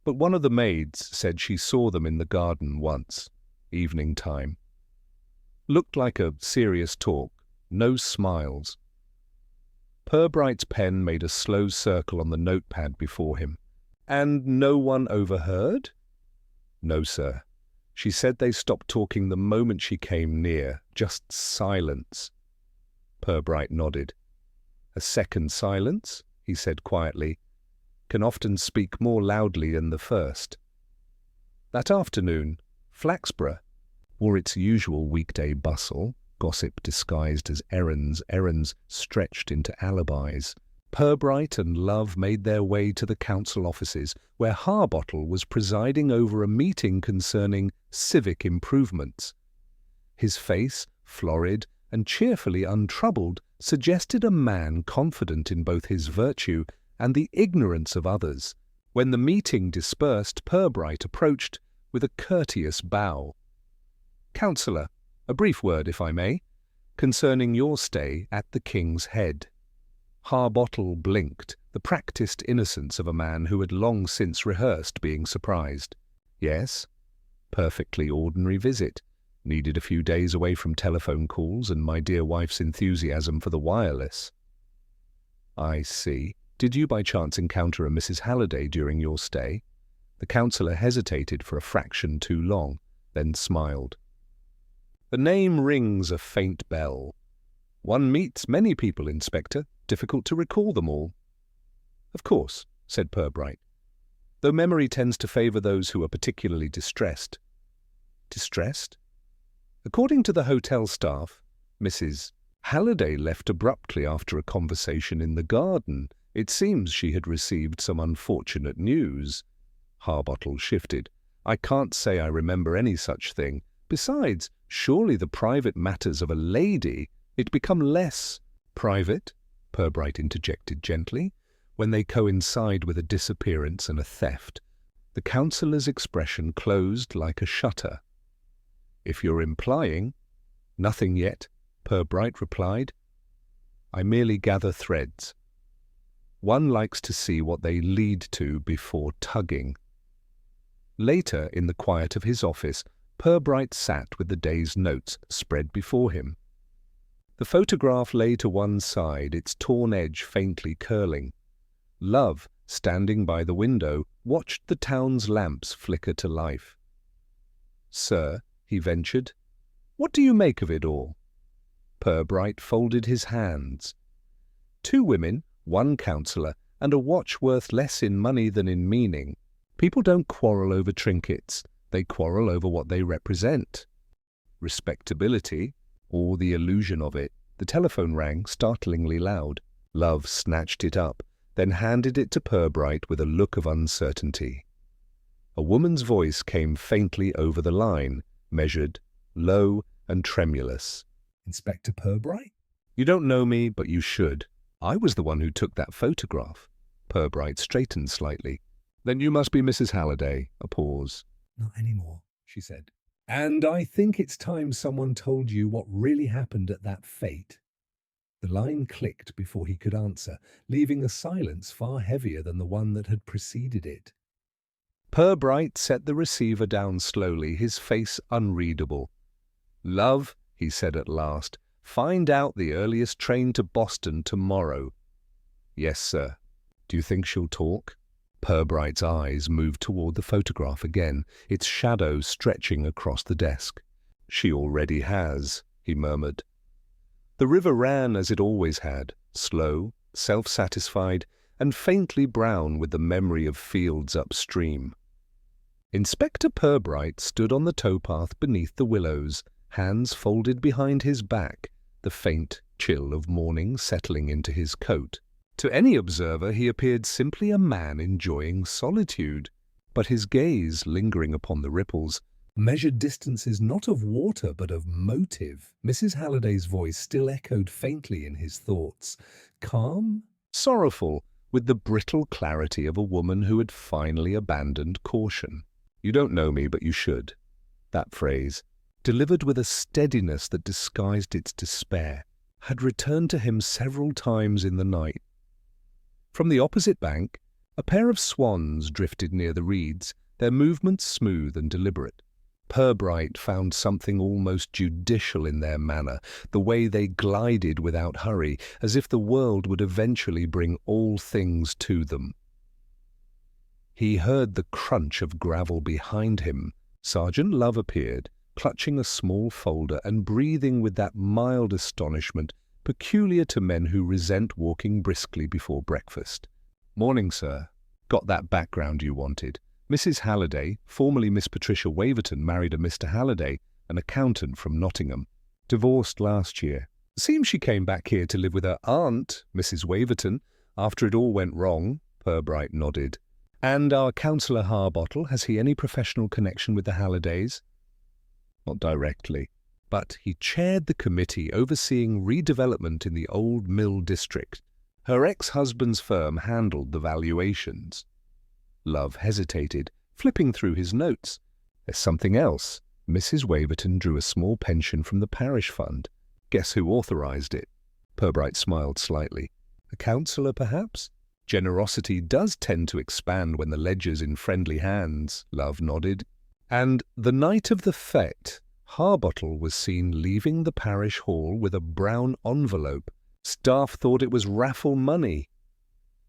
but one of the maids said she saw them in the garden once, evening time. Looked like a serious talk, no smiles. Purbright's pen made a slow circle on the notepad before him. "And no one overheard?" "No, sir. She said they stopped talking the moment she came near, just silence." Purbright nodded. "A second silence," he said quietly, "can often speak more loudly than the first." That afternoon, Flaxborough wore its usual weekday bustle, gossip disguised as errands stretched into alibis. Purbright and Love made their way to the council offices, where Harbottle was presiding over a meeting concerning civic improvements. His face, florid and cheerfully untroubled, suggested a man confident in both his virtue and the ignorance of others. When the meeting dispersed, Purbright approached with a courteous bow. "Councillor, a brief word, if I may, concerning your stay at the King's Head." Harbottle blinked, the practised innocence of a man who had long since rehearsed being surprised. "Yes, perfectly ordinary visit. Needed a few days away from telephone calls and my dear wife's enthusiasm for the wireless." "I see. Did you by chance encounter a Mrs. Halliday during your stay?" The counsellor hesitated for a fraction too long, then smiled. "The name rings a faint bell. One meets many people, Inspector. Difficult to recall them all." "Of course," said Purbright, "though memory tends to favour those who are particularly distressed." "Distressed?" "According to the hotel staff, Mrs. Halliday left abruptly after a conversation in the garden. It seems she had received some unfortunate news." Harbottle shifted. "I can't say I remember any such thing. Besides, surely the private matters of a lady, it become less private," Purbright interjected gently, "when they coincide with a disappearance and a theft." The counsellor's expression closed like a shutter. "If you're implying—" "Nothing yet," Purbright replied. "I merely gather threads. One likes to see what they lead to before tugging." Later, in the quiet of his office, Purbright sat with the day's notes spread before him. The photograph lay to one side, its torn edge faintly curling. Love, standing by the window, watched the town's lamps flicker to life. "Sir," he ventured, "what do you make of it all?" Purbright folded his hands. "Two women, one counsellor, and a watch worth less in money than in meaning. People don't quarrel over trinkets. They quarrel over what they represent. Respectability, or the illusion of it." The telephone rang, startlingly loud. Love snatched it up, then handed it to Purbright with a look of uncertainty. A woman's voice came faintly over the line, measured, low and tremulous. Inspector Purbright? You don't know me, but you should. I was the one who took that photograph. Purbright straightened slightly. Then you must be Mrs. Halliday. A pause. Not anymore, she said. And I think it's time someone told you what really happened at that fete. The line clicked before he could answer, leaving a silence far heavier than the one that had preceded it. Purbright set the receiver down slowly, his face unreadable. Love, he said at last, find out the earliest train to Boston tomorrow. Yes, sir. Do you think she'll talk? Purbright's eyes moved toward the photograph again, its shadow stretching across the desk. She already has, he murmured. The river ran as it always had, slow, self-satisfied, and faintly brown with the memory of fields upstream. Inspector Purbright stood on the towpath beneath the willows, hands folded behind his back, the faint chill of morning settling into his coat. To any observer he appeared simply a man enjoying solitude, but his gaze, lingering upon the ripples, measured distances not of water but of motive. Mrs. Halliday's voice still echoed faintly in his thoughts, calm, sorrowful, with the brittle clarity of a woman who had finally abandoned caution. You don't know me, but you should. That phrase, delivered with a steadiness that disguised its despair, had returned to him several times in the night. From the opposite bank, a pair of swans drifted near the reeds, their movements smooth and deliberate. Purbright found something almost judicial in their manner, the way they glided without hurry, as if the world would eventually bring all things to them. He heard the crunch of gravel behind him. Sergeant Love appeared, clutching a small folder and breathing with that mild astonishment peculiar to men who resent walking briskly before breakfast. "Morning, sir. Got that background you wanted. Mrs. Halliday, formerly Miss Patricia Waverton, married a Mr. Halliday, an accountant from Nottingham. Divorced last year. Seems she came back here to live with her aunt, Mrs. Waverton, after it all went wrong." Purbright nodded. "And our Councillor Harbottle, has he any professional connection with the Hallidays?" "Not directly, but he chaired the committee overseeing redevelopment in the old mill district. Her ex-husband's firm handled the valuations." Love hesitated, flipping through his notes. "There's something else. Mrs. Waverton drew a small pension from the parish fund. Guess who authorized it?" Purbright smiled slightly. "A councillor, perhaps?" "Generosity does tend to expand when the ledger's in friendly hands," Love nodded. "And the night of the fete, Harbottle was seen leaving the parish hall with a brown envelope. Staff thought it was raffle money."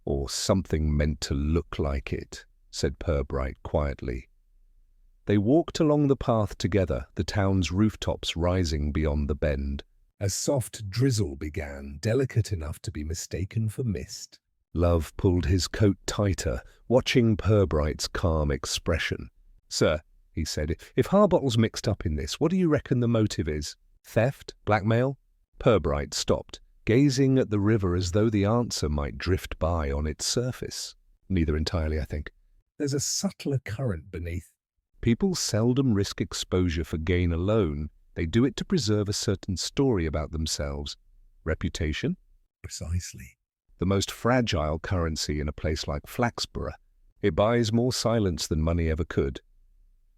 "Or something meant to look like it," said Purbright quietly. They walked along the path together, the town's rooftops rising beyond the bend. A soft drizzle began, delicate enough to be mistaken for mist. Love pulled his coat tighter, watching Purbright's calm expression. "Sir," he said, "if Harbottle's mixed up in this, what do you reckon the motive is? Theft? Blackmail?" Purbright stopped, gazing at the river as though the answer might drift by on its surface. "Neither entirely, I think. There's a subtler current beneath." People seldom risk exposure for gain alone. They do it to preserve a certain story about themselves. Reputation? "Precisely." The most fragile currency in a place like Flaxborough. It buys more silence than money ever could.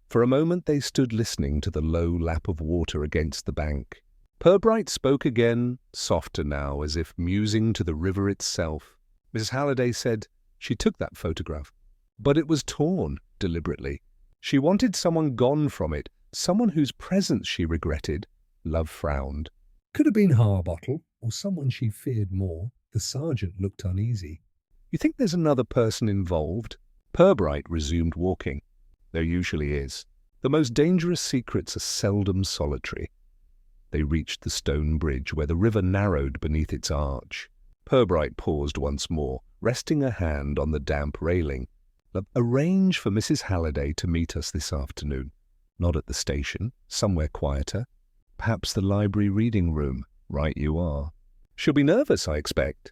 For a moment they stood listening to the low lap of water against the bank. Purbright spoke again, softer now, as if musing to the river itself. "Mrs. Halliday said she took that photograph, but it was torn deliberately. She wanted someone gone from it, someone whose presence she regretted." Love frowned. "Could have been Harbottle, or someone she feared more." The sergeant looked uneasy. "You think there's another person involved?" Purbright resumed walking. "There usually is. The most dangerous secrets are seldom solitary." They reached the stone bridge where the river narrowed beneath its arch. Purbright paused once more, resting a hand on the damp railing. "Arrange for Mrs. Halliday to meet us this afternoon. Not at the station, somewhere quieter. Perhaps the library reading room. Right you are. She'll be nervous, I expect."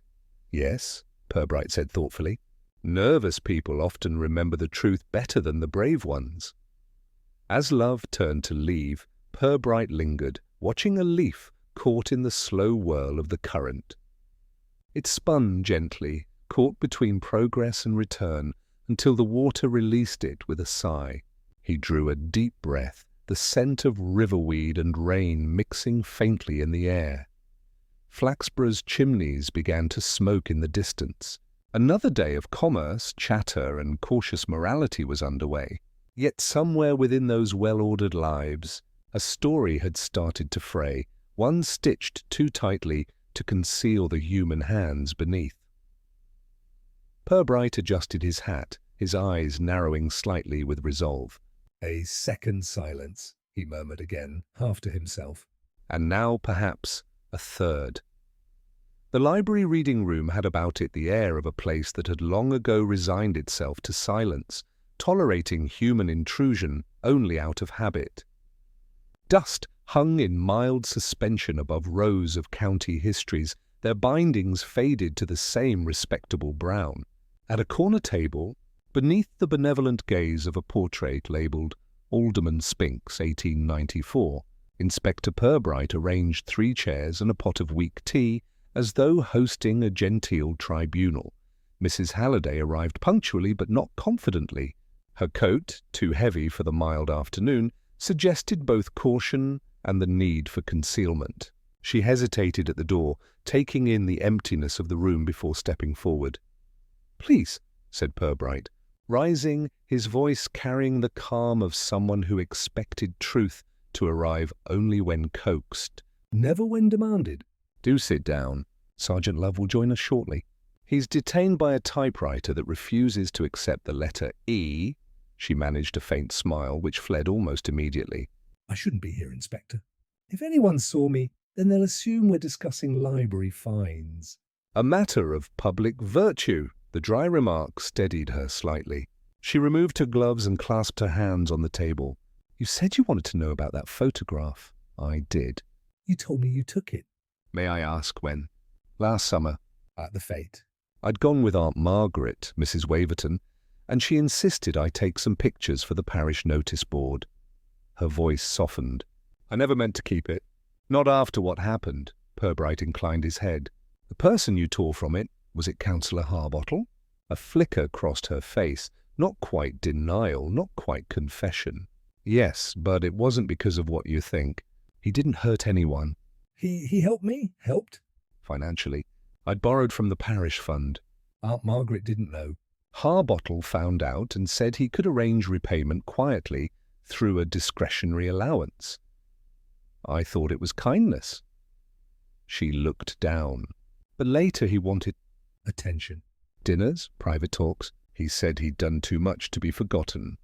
"Yes," Purbright said thoughtfully. "Nervous people often remember the truth better than the brave ones." As Love turned to leave, Purbright lingered, watching a leaf caught in the slow whirl of the current. It spun gently, caught between progress and return, until the water released it with a sigh. He drew a deep breath, the scent of riverweed and rain mixing faintly in the air. Flaxborough's chimneys began to smoke in the distance. Another day of commerce, chatter, and cautious morality was underway. Yet somewhere within those well-ordered lives, a story had started to fray, one stitched too tightly to conceal the human hands beneath. Purbright adjusted his hat, his eyes narrowing slightly with resolve. A second silence, he murmured again, half to himself. And now, perhaps, a third. The library reading room had about it the air of a place that had long ago resigned itself to silence, tolerating human intrusion only out of habit. Dust hung in mild suspension above rows of county histories, their bindings faded to the same respectable brown. At a corner table, beneath the benevolent gaze of a portrait labelled Alderman Spinks, 1894, Inspector Purbright arranged 3 chairs and a pot of weak tea, as though hosting a genteel tribunal. Mrs. Halliday arrived punctually but not confidently. Her coat, too heavy for the mild afternoon, suggested both caution and the need for concealment. She hesitated at the door, taking in the emptiness of the room before stepping forward. "Please," said Purbright, rising, his voice carrying the calm of someone who expected truth to arrive only when coaxed. "Never when demanded." "Do sit down. Sergeant Love will join us shortly. He's detained by a typewriter that refuses to accept the letter E." She managed a faint smile, which fled almost immediately. "I shouldn't be here, Inspector. If anyone saw me, then they'll assume we're discussing library fines." "A matter of public virtue." The dry remark steadied her slightly. She removed her gloves and clasped her hands on the table. "You said you wanted to know about that photograph." "I did." "You told me you took it." "May I ask when?" "Last summer." "At the fete." "I'd gone with Aunt Margaret, Mrs. Waverton, and she insisted I take some pictures for the parish notice board." Her voice softened. "I never meant to keep it. Not after what happened." Purbright inclined his head. "The person you tore from it, was it Councillor Harbottle?" A flicker crossed her face, not quite denial, not quite confession. "Yes, but it wasn't because of what you think. He didn't hurt anyone." He helped me? Helped?" "Financially. I'd borrowed from the parish fund." Aunt Margaret didn't know. "Harbottle found out and said he could arrange repayment quietly through a discretionary allowance. I thought it was kindness." She looked down. "But later he wanted Attention. dinners, private talks. He said he'd done too much to be forgotten."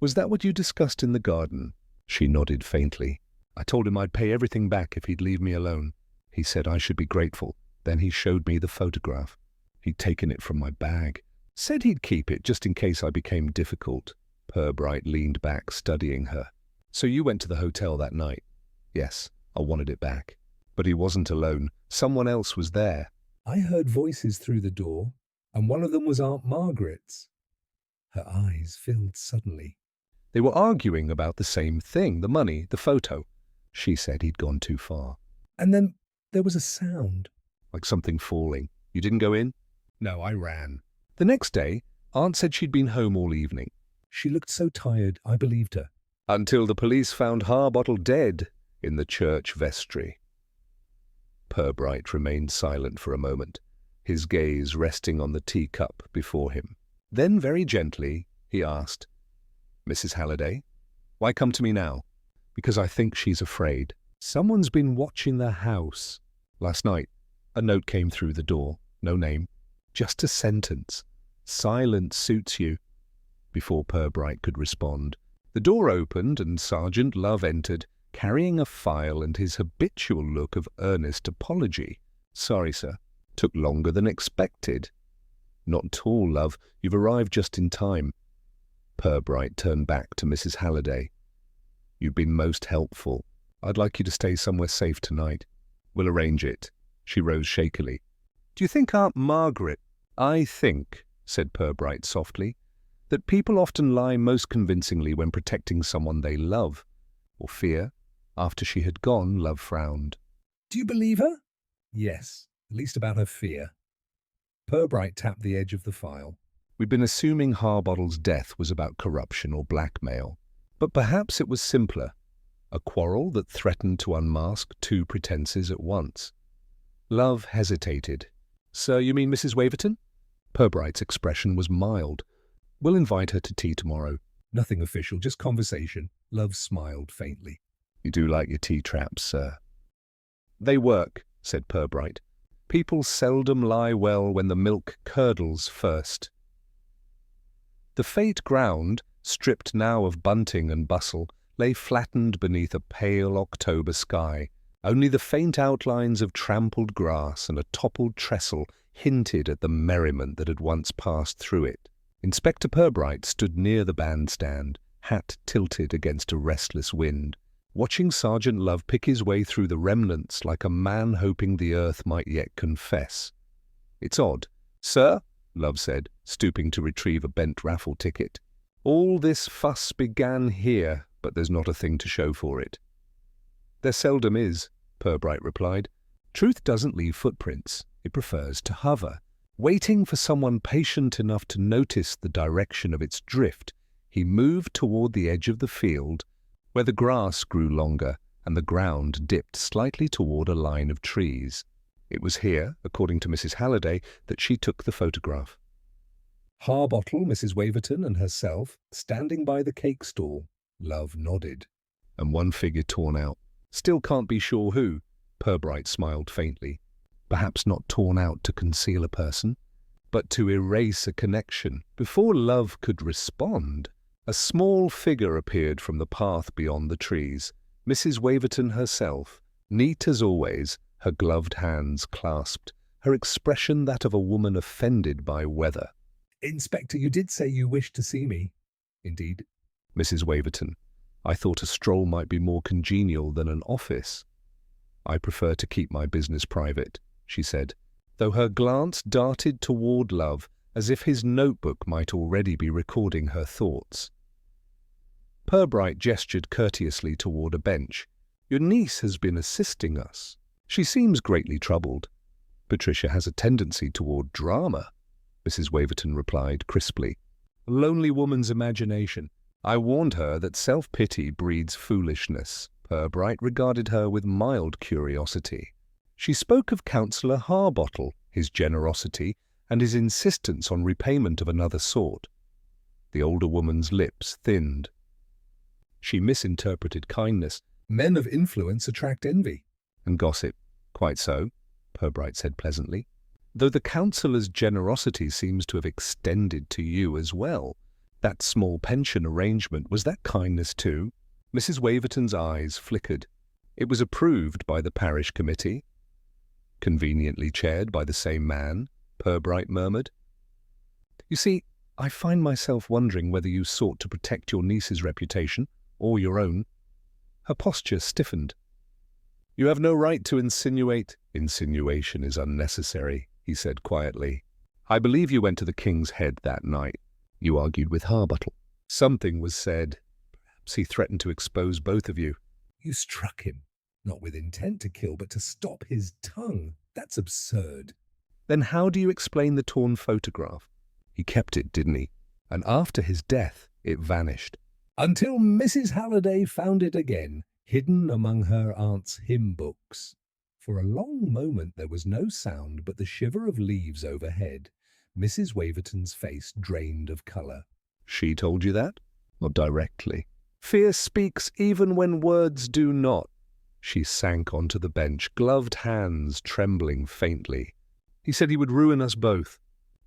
"Was that what you discussed in the garden?" She nodded faintly. "I told him I'd pay everything back if he'd leave me alone. He said I should be grateful. Then he showed me the photograph. He'd taken it from my bag. Said he'd keep it just in case I became difficult." Purbright leaned back, studying her. "So you went to the hotel that night?" "Yes, I wanted it back." "But he wasn't alone. Someone else was there." I heard voices through the door, and one of them was Aunt Margaret's. Her eyes filled suddenly. "They were arguing about the same thing, the money, the photo. She said he'd gone too far." And then there was a sound. "Like something falling. You didn't go in?" "No, I ran." The next day, Aunt said she'd been home all evening. She looked so tired, I believed her. Until the police found Harbottle dead in the church vestry. Purbright remained silent for a moment, his gaze resting on the teacup before him. Then, very gently, he asked, "Mrs. Halliday, why come to me now?" "Because I think she's afraid. Someone's been watching the house. Last night, a note came through the door. No name. Just a sentence. 'Silence suits you.'" Before Purbright could respond, the door opened and Sergeant Love entered, carrying a file and his habitual look of earnest apology. "Sorry, sir. Took longer than expected." "Not at all, Love. You've arrived just in time." Purbright turned back to Mrs. Halliday. "You've been most helpful. I'd like you to stay somewhere safe tonight." "We'll arrange it." She rose shakily. "Do you think Aunt Margaret—" "I think," said Purbright softly, "that people often lie most convincingly when protecting someone they love, or fear, After she had gone, Love frowned. Do you believe her? Yes, at least about her fear. Purbright tapped the edge of the file. We'd been assuming Harbottle's death was about corruption or blackmail, but perhaps it was simpler. A quarrel that threatened to unmask two pretenses at once. Love hesitated. Sir, you mean Mrs. Waverton? Purbright's expression was mild. We'll invite her to tea tomorrow. Nothing official, just conversation. Love smiled faintly. You do like your tea traps, sir. They work, said Purbright. People seldom lie well when the milk curdles first. The fate ground, stripped now of bunting and bustle, lay flattened beneath a pale October sky. Only the faint outlines of trampled grass and a toppled trestle hinted at the merriment that had once passed through it. Inspector Purbright stood near the bandstand, hat tilted against a restless wind, watching Sergeant Love pick his way through the remnants like a man hoping the earth might yet confess. It's odd. Sir, Love said, stooping to retrieve a bent raffle ticket. All this fuss began here, but there's not a thing to show for it. There seldom is, Purbright replied. Truth doesn't leave footprints. It prefers to hover. Waiting for someone patient enough to notice the direction of its drift, he moved toward the edge of the field, where the grass grew longer and the ground dipped slightly toward a line of trees. It was here, according to Mrs. Halliday, that she took the photograph. Harbottle, Mrs. Waverton, and herself, standing by the cake stall. Love nodded. And one figure torn out. Still can't be sure who. Purbright smiled faintly. Perhaps not torn out to conceal a person, but to erase a connection. Before Love could respond, a small figure appeared from the path beyond the trees. Mrs. Waverton herself, neat as always, her gloved hands clasped, her expression that of a woman offended by weather. Inspector, you did say you wished to see me. Indeed. Mrs. Waverton, I thought a stroll might be more congenial than an office. I prefer to keep my business private, she said, though her glance darted toward Love as if his notebook might already be recording her thoughts. Purbright gestured courteously toward a bench. Your niece has been assisting us. She seems greatly troubled. Patricia has a tendency toward drama, Mrs. Waverton replied crisply. A lonely woman's imagination. I warned her that self-pity breeds foolishness. Purbright regarded her with mild curiosity. She spoke of Councillor Harbottle, his generosity, and his insistence on repayment of another sort. The older woman's lips thinned. She misinterpreted kindness. Men of influence attract envy. And gossip. Quite so, Purbright said pleasantly. Though the councillor's generosity seems to have extended to you as well. That small pension arrangement, was that kindness too? Mrs. Waverton's eyes flickered. It was approved by the parish committee. Conveniently chaired by the same man, Purbright murmured. You see, I find myself wondering whether you sought to protect your niece's reputation, or your own. Her posture stiffened. You have no right to insinuate. Insinuation is unnecessary, he said quietly. I believe you went to the King's Head that night. You argued with Harbottle. Something was said. Perhaps he threatened to expose both of you. You struck him, not with intent to kill, but to stop his tongue. That's absurd. Then how do you explain the torn photograph? He kept it, didn't he? And after his death, it vanished. Until Mrs. Halliday found it again, hidden among her aunt's hymn books. For a long moment there was no sound but the shiver of leaves overhead. Mrs. Waverton's face drained of colour. She told you that? Not directly. Fear speaks even when words do not. She sank onto the bench, gloved hands trembling faintly. He said he would ruin us both.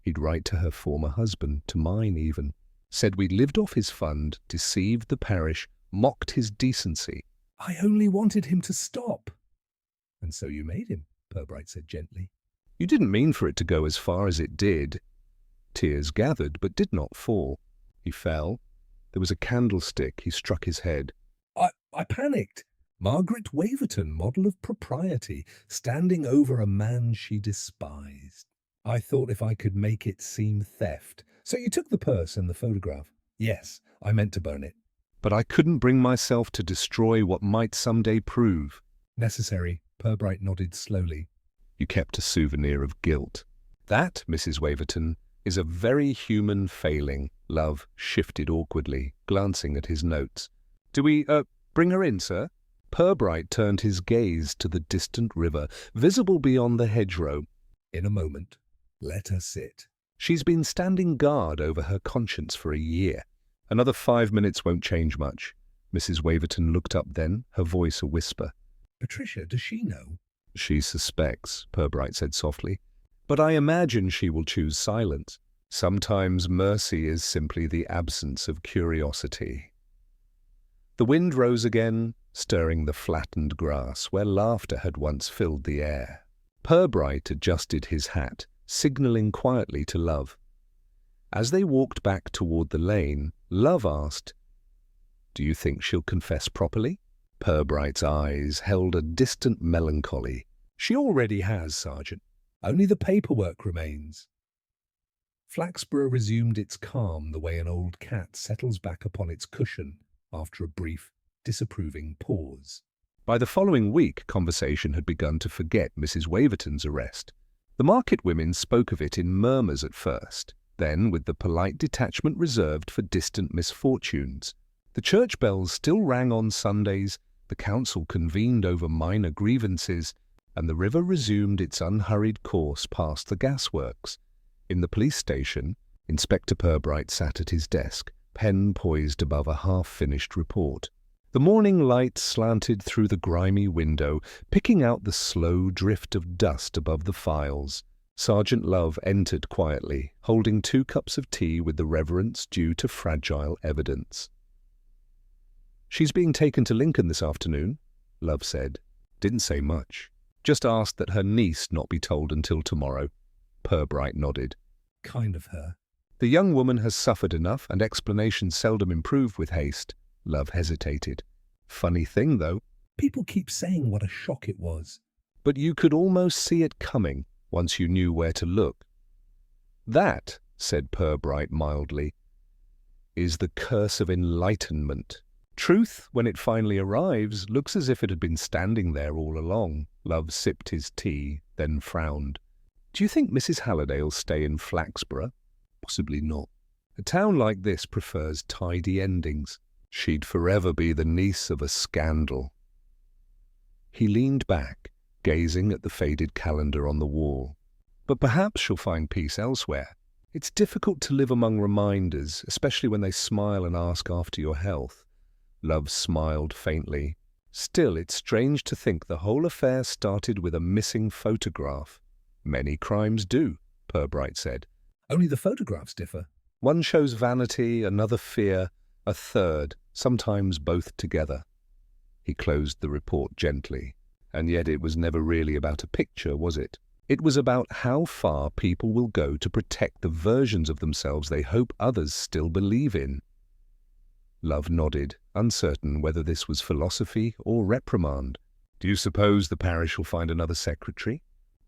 He'd write to her former husband, to mine even. Said we'd lived off his fund, deceived the parish, mocked his decency. I only wanted him to stop. And so you made him, Purbright said gently. You didn't mean for it to go as far as it did. Tears gathered, but did not fall. He fell. There was a candlestick. He struck his head. I panicked. Margaret Waverton, model of propriety, standing over a man she despised. I thought if I could make it seem theft. So you took the purse and the photograph? Yes, I meant to burn it. but I couldn't bring myself to destroy what might someday prove. Necessary, Purbright nodded slowly. You kept a souvenir of guilt. That, Mrs. Waverton, is a very human failing. Love shifted awkwardly, glancing at his notes. Do we, bring her in, sir? Purbright turned his gaze to the distant river, visible beyond the hedgerow. In a moment. Let her sit. She's been standing guard over her conscience for a year. Another 5 minutes won't change much. Mrs. Waverton looked up then, her voice a whisper. Patricia, does she know? She suspects, Purbright said softly. But I imagine she will choose silence. Sometimes mercy is simply the absence of curiosity. The wind rose again, stirring the flattened grass where laughter had once filled the air. Purbright adjusted his hat, signalling quietly to Love. As they walked back toward the lane, Love asked, "Do you think she'll confess properly?" Purbright's eyes held a distant melancholy. She already has, Sergeant. Only the paperwork remains. Flaxborough resumed its calm the way an old cat settles back upon its cushion after a brief, disapproving pause. By the following week, conversation had begun to forget Mrs. Waverton's arrest. The market women spoke of it in murmurs at first, then with the polite detachment reserved for distant misfortunes. The church bells still rang on Sundays, the council convened over minor grievances, and the river resumed its unhurried course past the gasworks. In the police station, Inspector Purbright sat at his desk, pen poised above a half-finished report. The morning light slanted through the grimy window, picking out the slow drift of dust above the files. Sergeant Love entered quietly, holding 2 cups of tea with the reverence due to fragile evidence. "She's being taken to Lincoln this afternoon," Love said. Didn't say much. Just asked that her niece not be told until tomorrow. Purbright nodded. Kind of her. The young woman has suffered enough, and explanations seldom improve with haste. Love hesitated. Funny thing, though. People keep saying what a shock it was. But you could almost see it coming once you knew where to look. That, said Purbright mildly, is the curse of enlightenment. Truth, when it finally arrives, looks as if it had been standing there all along. Love sipped his tea, then frowned. Do you think Mrs. Halliday'll stay in Flaxborough? Possibly not. A town like this prefers tidy endings. She'd forever be the niece of a scandal. He leaned back, gazing at the faded calendar on the wall. But perhaps she'll find peace elsewhere. It's difficult to live among reminders, especially when they smile and ask after your health. Love smiled faintly. Still, it's strange to think the whole affair started with a missing photograph. Many crimes do, Purbright said. Only the photographs differ. One shows vanity, another fear, a third, sometimes both together. He closed the report gently. And yet it was never really about a picture, was it? It was about how far people will go to protect the versions of themselves they hope others still believe in. Love nodded, uncertain whether this was philosophy or reprimand. Do you suppose the parish will find another secretary?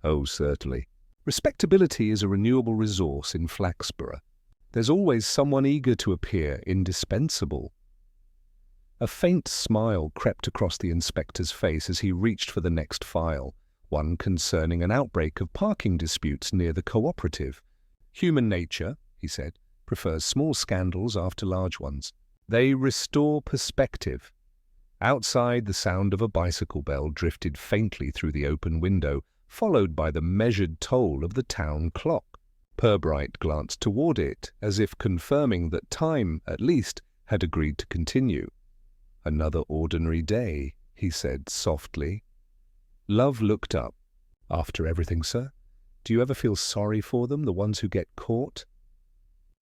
Oh, certainly. Respectability is a renewable resource in Flaxborough. There's always someone eager to appear indispensable. A faint smile crept across the inspector's face as he reached for the next file, one concerning an outbreak of parking disputes near the cooperative. Human nature, he said, prefers small scandals after large ones. They restore perspective. Outside, the sound of a bicycle bell drifted faintly through the open window, followed by the measured toll of the town clock. Purbright glanced toward it, as if confirming that time, at least, had agreed to continue. Another ordinary day, he said softly. Love looked up. After everything, sir? Do you ever feel sorry for them, the ones who get caught?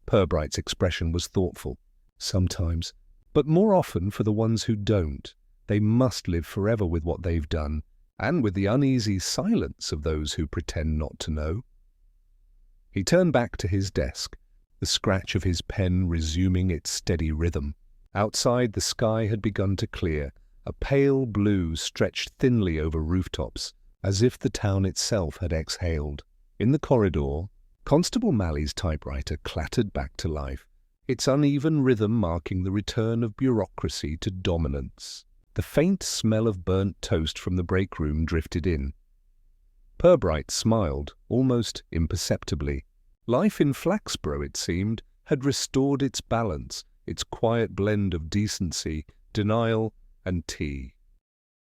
Purbright's expression was thoughtful. Sometimes. But more often for the ones who don't. They must live forever with what they've done, and with the uneasy silence of those who pretend not to know. He turned back to his desk, the scratch of his pen resuming its steady rhythm. Outside, the sky had begun to clear. A pale blue stretched thinly over rooftops, as if the town itself had exhaled. In the corridor, Constable Malley's typewriter clattered back to life. its uneven rhythm marking the return of bureaucracy to dominance. The faint smell of burnt toast from the break room drifted in. Purbright smiled, almost imperceptibly. Life in Flaxborough, it seemed, had restored its balance, its quiet blend of decency, denial, and tea.